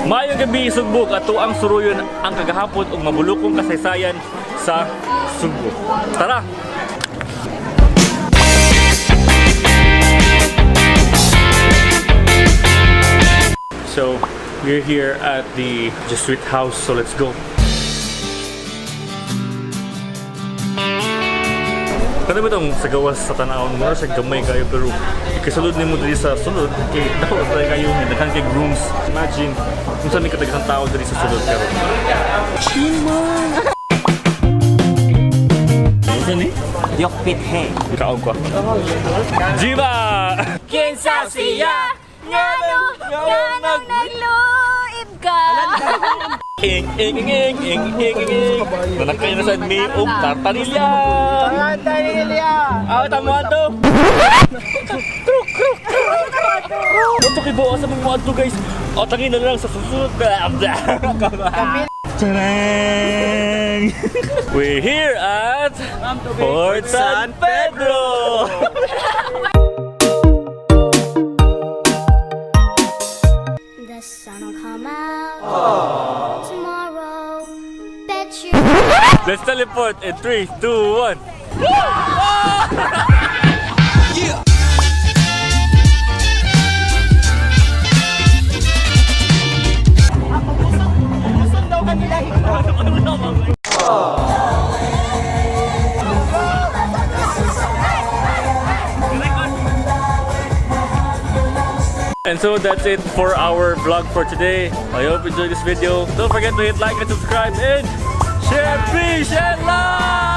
Maayong gabi Sugbog, ato ang suruyon ang kagahapon ug mabulokong kasaysayan sa Sugbo. Tara! So, we're here at the Jesuit house, so let's go. Kada ba itong sa gawas sa tanawon mo siya gamay kayo pero ikasulod ni mo dali sa sulod kay daw tayo kayo naghan kay grooms. Imagine kung saan may kataghan tao dali sa sulod karon. Chimon! Ano saan ni? Yokpit he. Kaon ko. Jiba! Kinsa siya? Ngano nagluib ka? Ing ing ing ing ing ing ing. Nanakay na sa mi og tartarilya. Tartarilya! Ah, tama to. Kruk kruk. Ito kay buo sa mga adto guys. O tangin na lang sa susunod. Tarang! We're here at Fort San Pedro. The sun will come out tomorrow. Bet you. Let's teleport in 3, 2, 1. And so that's it for our vlog for today. I hope you enjoyed this video. Don't forget to hit like and subscribe and share, please, and love!